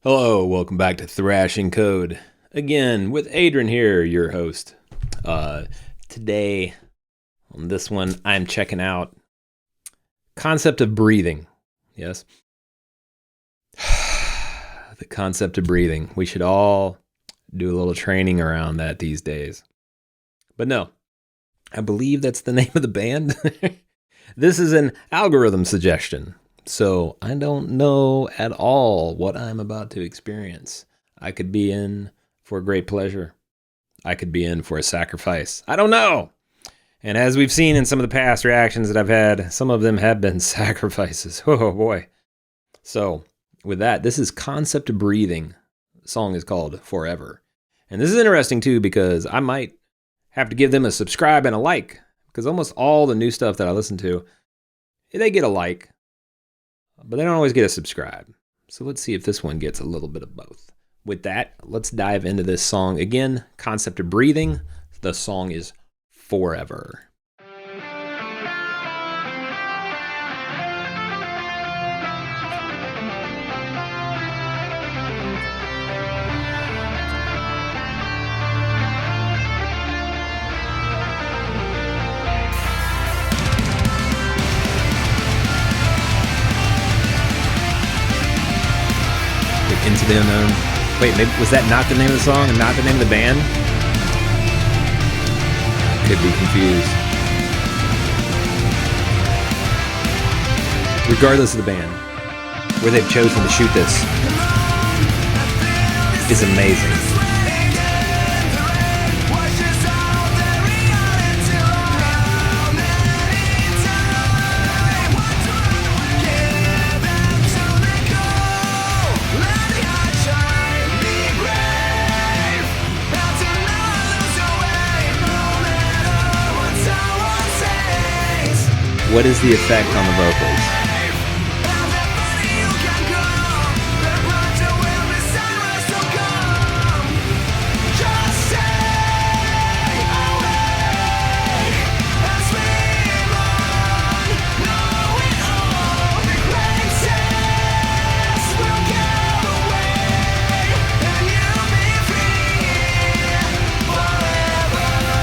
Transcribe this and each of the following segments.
Hello, welcome back to Thrashing Code. Again, with Adrian here, your host. Today, on this one, I'm checking out concept of breathing. Yes. The concept of breathing. We should all do a little training around that these days. But no, I believe that's the name of the band. This is an algorithm suggestion. So I don't know at all what I'm about to experience. I could be in for great pleasure. I could be in for a sacrifice. I don't know. And as we've seen in some of the past reactions that I've had, some of them have been sacrifices. Oh boy. So with that, this is Concept of Breathing. The song is called Forever. And this is interesting too because I might have to give them a subscribe and a like. Because almost all the new stuff that I listen to, they get a like. But they don't always get a subscribe. So let's see if this one gets a little bit of both. With that, let's dive into this song. Again, Concept of Breathing. The song is Forever. Into the Unknown. Wait, maybe was that not the name of the song and not the name of the band? Could be confused. Regardless of the band, where they've chosen to shoot this is amazing. What is the effect on the vocals?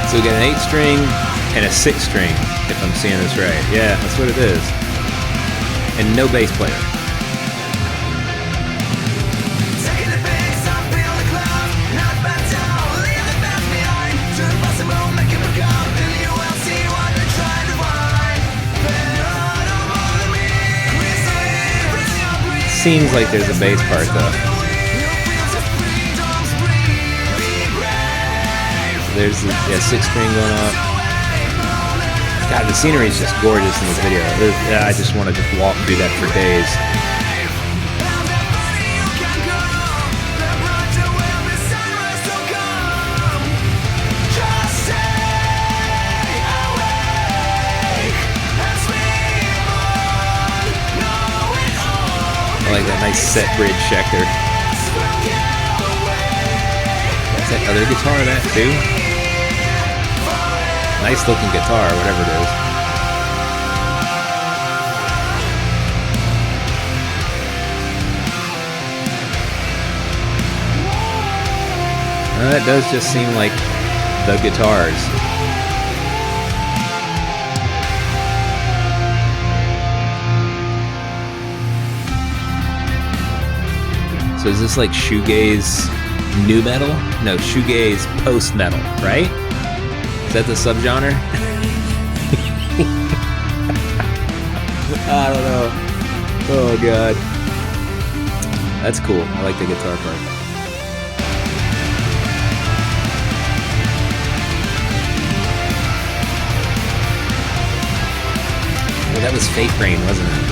So we got an 8-string and a 6-string, if I'm seeing this right. Yeah, that's what it is. And no bass player. Seems like there's a bass part though. There's the 6-string going up. God, the scenery is just gorgeous in this video. I just want to just walk through that for days. I like that nice set bridge Schecter. Is that other guitar that too? Nice looking guitar, whatever it is. That does just seem like the guitars. So is this like shoegaze new metal? No, shoegaze post metal, right? Is that the subgenre? I don't know. Oh god. That's cool. I like the guitar part. Well, that was fake rain, wasn't it?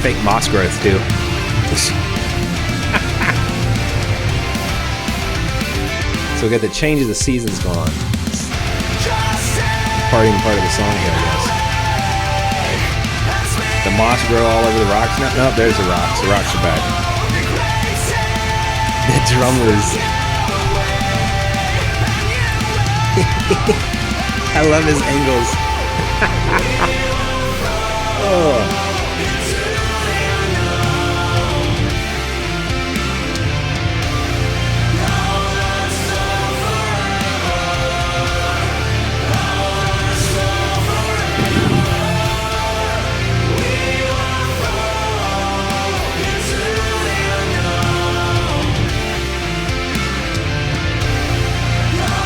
Fake moss growth too. So we got the change of the seasons going on. Partying part of the song here, I guess. The moss grow all over the rocks. No, there's the rocks. The rocks are back. The drummers. I love his angles. Oh.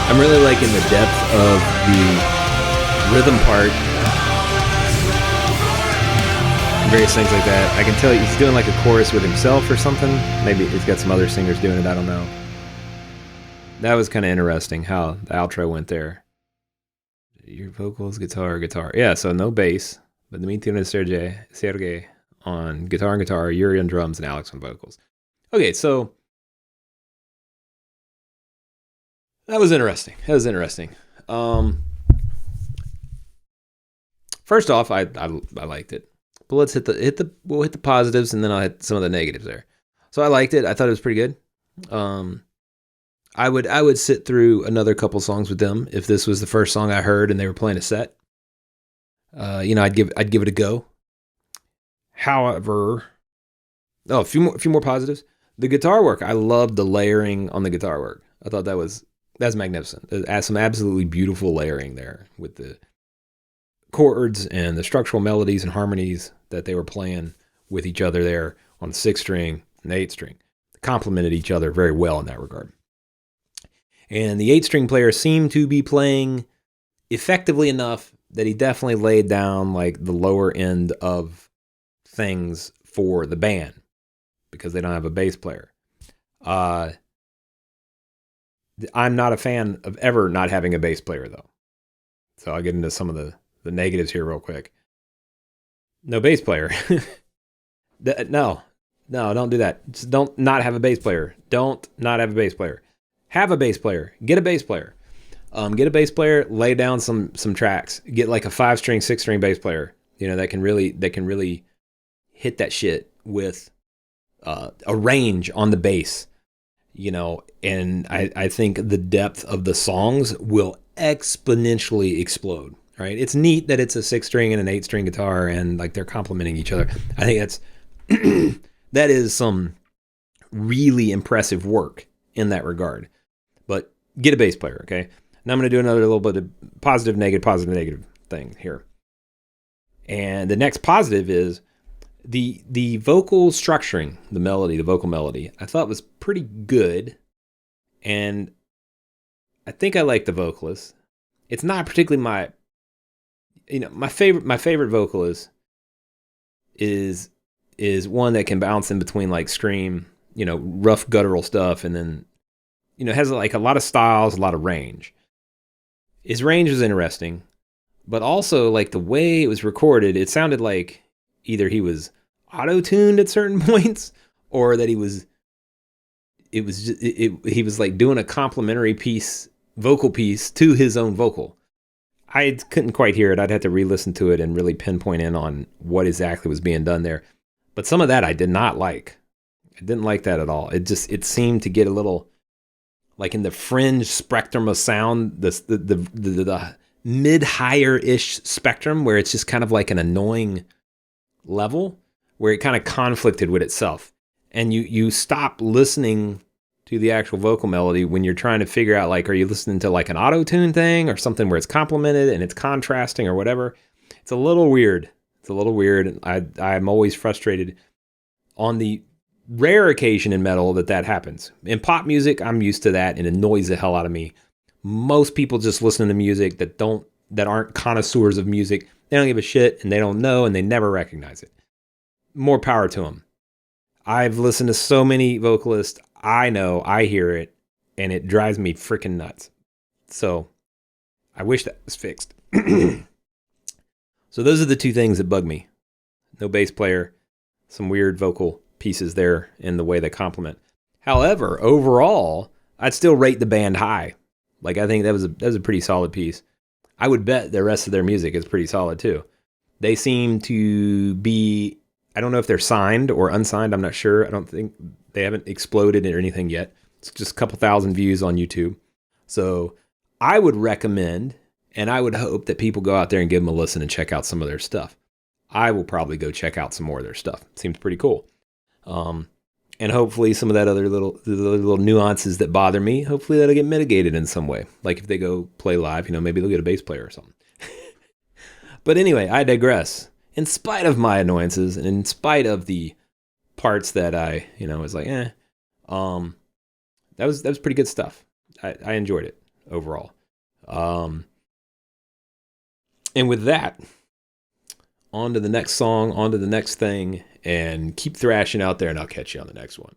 I'm really liking the depth of the rhythm part, various things like that. I can tell he's doing like a chorus with himself or something. Maybe he's got some other singers doing it, I don't know. That was kind of interesting how the outro went there. Your vocals, guitar. Yeah, so no bass, but the Mitino Sergey on guitar, Yuri on drums, and Alex on vocals. Okay, so that was interesting. First off, I liked it, but let's we'll hit the positives, and then I'll hit some of the negatives there. So I liked it. I thought it was pretty good. I would sit through another couple songs with them if this was the first song I heard and they were playing a set. I'd give it a go. However, a few more positives. The guitar work, I loved the layering on the guitar work. I thought that's magnificent. It has some absolutely beautiful layering there with the chords and the structural melodies and harmonies that they were playing with each other there on the 6 string and the 8 string. They complemented each other very well in that regard. And the 8 string player seemed to be playing effectively enough that he definitely laid down like the lower end of things for the band because they don't have a bass player. I'm not a fan of ever not having a bass player though. So I'll get into some of the negatives here real quick. No bass player. No, don't do that. Just don't not have a bass player. Don't not have a bass player. Have a bass player. Get a bass player. Get a bass player. Lay down some tracks. Get like a 5 string, 6 string bass player. That can really hit that shit with a range on the bass. And I think the depth of the songs will exponentially explode. Right? It's neat that it's a 6 string and an 8 string guitar, and like they're complementing each other. I think that's that is some really impressive work in that regard. But get a bass player, okay? Now I'm going to do another little bit of positive, negative thing here. And the next positive is the vocal structuring, the vocal melody, I thought was pretty good. And I think I like the vocalist. It's not particularly my favorite vocalist is one that can bounce in between like scream, rough guttural stuff, and then has like a lot of styles, a lot of range. His range was interesting, but also like the way it was recorded, it sounded like either he was auto-tuned at certain points or that he was like doing a complimentary vocal piece to his own vocal. I couldn't quite hear it. I'd have to re-listen to it and really pinpoint in on what exactly was being done there. But some of that I did not like. I didn't like that at all. It seemed to get a little like in the fringe spectrum of sound, the mid-higher-ish spectrum where it's just kind of like an annoying level where it kind of conflicted with itself. And you stop listening to the actual vocal melody when you're trying to figure out, like, are you listening to like an auto-tune thing or something where it's complemented and it's contrasting or whatever? It's a little weird. I'm always frustrated on the rare occasion in metal that happens. In pop music, I'm used to that and it annoys the hell out of me. Most people just listen to music that aren't connoisseurs of music. They don't give a shit and they don't know and they never recognize it. More power to them. I've listened to so many vocalists. I know, I hear it, and it drives me freaking nuts. So I wish that was fixed. So those are the two things that bug me. No bass player, some weird vocal pieces there in the way they complement. However, overall, I'd still rate the band high. Like, I think that was a pretty solid piece. I would bet the rest of their music is pretty solid too. They seem to be, I don't know if they're signed or unsigned, I'm not sure. I don't think they haven't exploded or anything yet. It's just a couple thousand views on YouTube. So I would recommend, and I would hope that people go out there and give them a listen and check out some of their stuff. I will probably go check out some more of their stuff. Seems pretty cool. And hopefully some of that other little nuances that bother me, hopefully that'll get mitigated in some way. Like if they go play live, maybe they'll get a bass player or something. But anyway, I digress. In spite of my annoyances and in spite of the parts that I, was like, that was pretty good stuff. I enjoyed it. overall. And with that, on to the next song, on to the next thing, and keep thrashing out there, and I'll catch you on the next one.